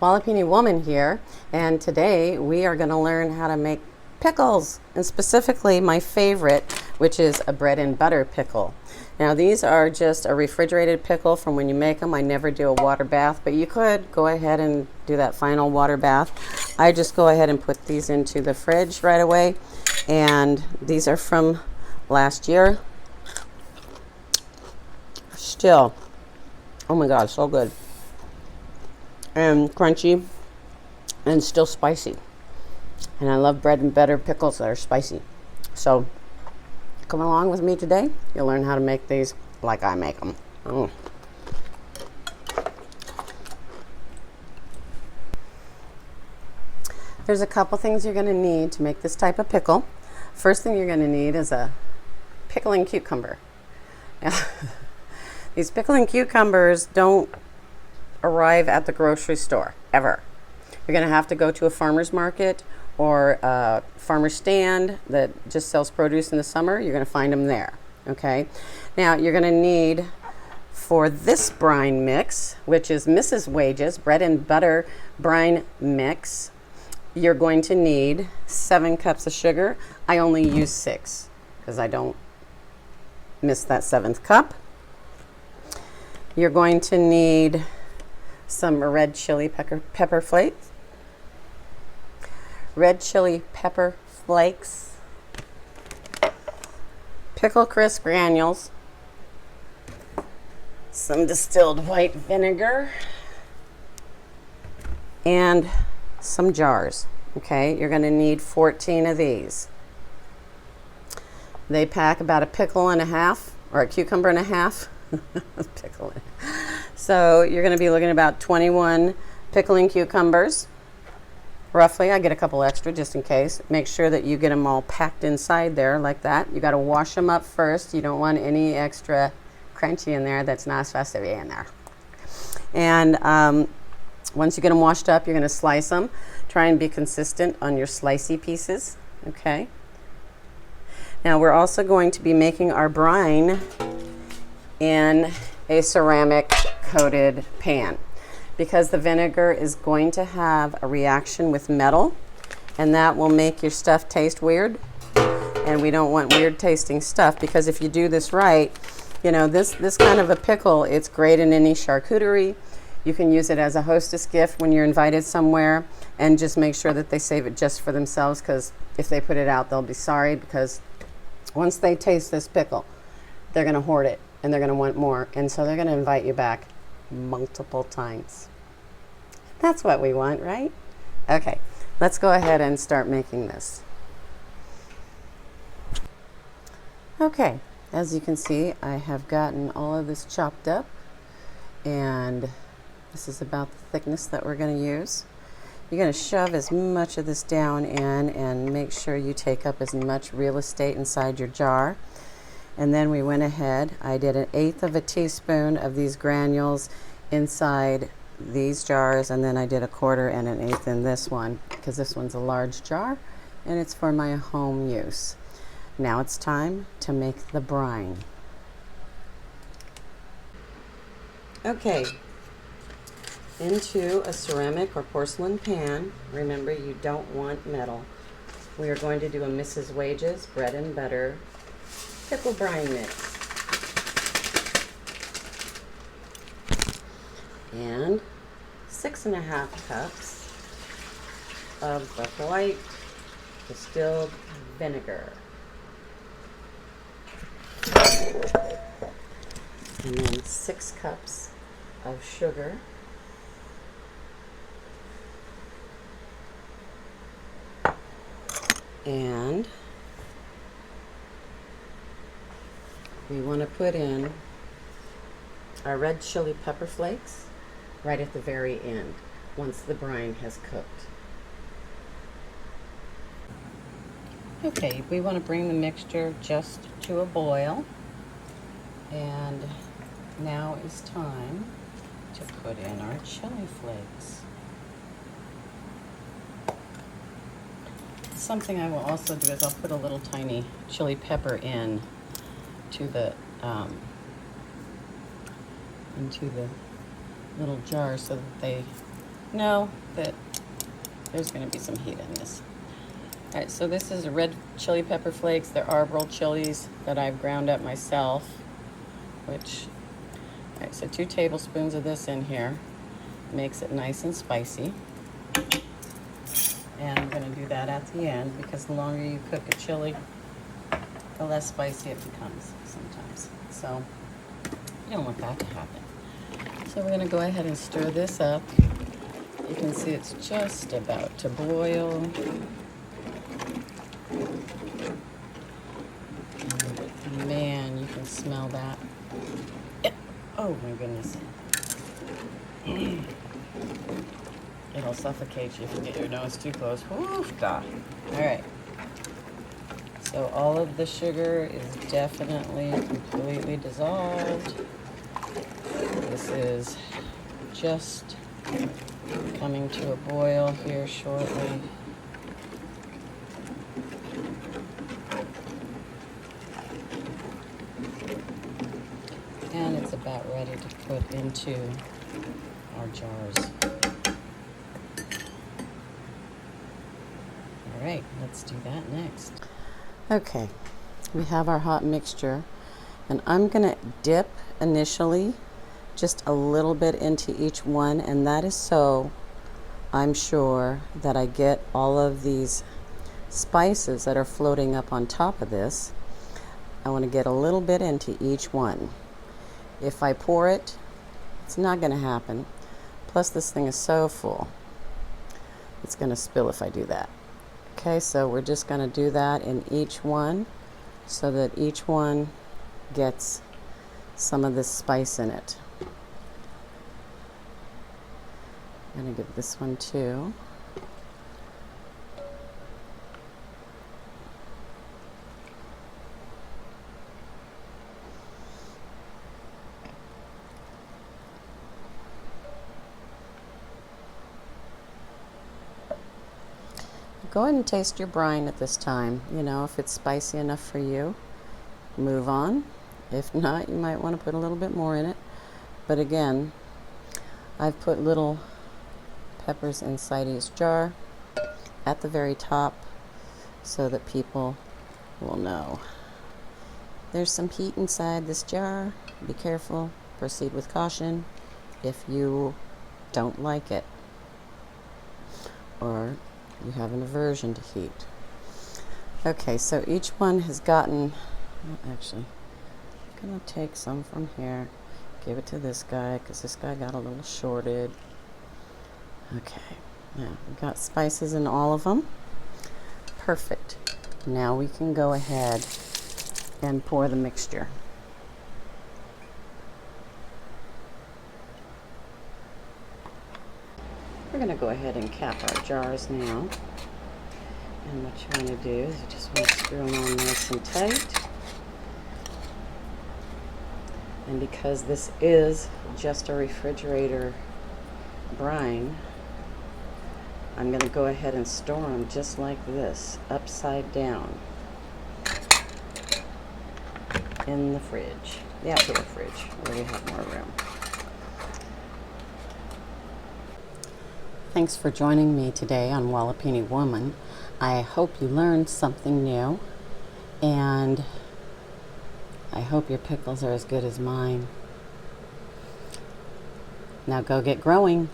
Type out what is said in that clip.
Jalapeno Woman here, and today we are going to learn how to make pickles, and specifically my favorite, which is a bread and butter pickle. Now these are just a refrigerated pickle from when you make them. I never do a water bath, but you could go ahead and do that final water bath. I just go ahead and put these into the fridge right away, and these are from last year. Still, oh my god, so good. And crunchy and still spicy. And I love bread and butter pickles that are spicy. So come along with me today. You'll learn how to make these like I make them. There's a couple things you're going to need to make this type of pickle. First thing you're going to need is a pickling cucumber. These pickling cucumbers don't arrive at the grocery store ever. You're going to have to go to a farmer's market or a farmer's stand that just sells produce in the summer. You're going to find them there. Okay. Now you're going to need, for this brine mix, which is Mrs. Wages bread and butter brine mix, you're going to need 7 cups of sugar. I only use 6 because I don't miss that 7th cup. You're going to need some red chili pepper flakes. Red chili pepper flakes. Pickle crisp granules. Some distilled white vinegar. And some jars. Okay, you're going to need 14 of these. They pack about a pickle and a half, or a cucumber and a half. Pickle. So you're going to be looking at about 21 pickling cucumbers. Roughly, I get a couple extra just in case. Make sure that you get them all packed inside there like that. You got to wash them up first. You don't want any extra crunchy in there that's not supposed to be in there. And once you get them washed up, you're going to slice them. Try and be consistent on your slicey pieces. Okay. Now we're also going to be making our brine in a ceramic coated pan, because the vinegar is going to have a reaction with metal, and that will make your stuff taste weird, and we don't want weird tasting stuff, because if you do this right, you know, this kind of a pickle, it's great in any charcuterie. You can use it as a hostess gift when you're invited somewhere, and just make sure that they save it just for themselves, because if they put it out, they'll be sorry, because once they taste this pickle, they're going to hoard it and they're going to want more, and so they're going to invite you back multiple times. That's what we want, right? Okay, let's go ahead and start making this. Okay, as you can see, I have gotten all of this chopped up, and this is about the thickness that we're going to use. You're going to shove as much of this down in and make sure you take up as much real estate inside your jar. And then we went ahead, I did 1/8 of a teaspoon of these granules inside these jars, and then I did 1/4 and 1/8 in this one, because this one's a large jar and it's for my home use. Now it's time to make the brine. Okay, into a ceramic or porcelain pan. Remember, you don't want metal. We are going to do a Mrs. Wages bread and butter pickle brine mix. And 6.5 cups of the white distilled vinegar. And then 6 cups of sugar. And we want to put in our red chili pepper flakes right at the very end, once the brine has cooked. Okay, we want to bring the mixture just to a boil, and now is time to put in our chili flakes. Something I will also do is I'll put a little tiny chili pepper in to the into the little jar so that they know that there's going to be some heat in this. All right, so this is red chili pepper flakes. They're arbol chilies that I've ground up myself, which, all right, so 2 tablespoons of this in here makes it nice and spicy. And I'm going to do that at the end because the longer you cook a chili, the less spicy it becomes sometimes. So you don't want that to happen. So we're going to go ahead and stir this up. You can see it's just about to boil. And man, you can smell that. Oh my goodness. It'll suffocate you if you get your nose too close. Oof, God. All right. So all of the sugar is definitely completely dissolved. This is just coming to a boil here shortly. And it's about ready to put into our jars. All right, let's do that next. Okay, we have our hot mixture, and I'm gonna dip initially just a little bit into each one, and that is so I'm sure that I get all of these spices that are floating up on top of this. I want to get a little bit into each one. If I pour it, it's not going to happen. Plus this thing is so full, it's going to spill if I do that. Okay, so we're just going to do that in each one so that each one gets some of this spice in it. I'm going to give this one too. Go ahead and taste your brine at this time. You know, if it's spicy enough for you, move on. If not, you might want to put a little bit more in it. But again, I've put little peppers inside each jar at the very top so that people will know. There's some heat inside this jar. Be careful. Proceed with caution if you don't like it or you have an aversion to heat. Okay, so each one has gotten, actually, I'm going to take some from here, give it to this guy because this guy got a little shorted. Okay, now we've got spices in all of them. Perfect. Now we can go ahead and pour the mixture. We're going to go ahead and cap our jars now. And what you want to do is you just want to screw them on nice and tight. And because this is just a refrigerator brine, I'm going to go ahead and store them just like this, upside down, in the fridge, the outdoor fridge, where we have more room. Thanks for joining me today on Wallapini Woman. I hope you learned something new, and I hope your pickles are as good as mine. Now go get growing.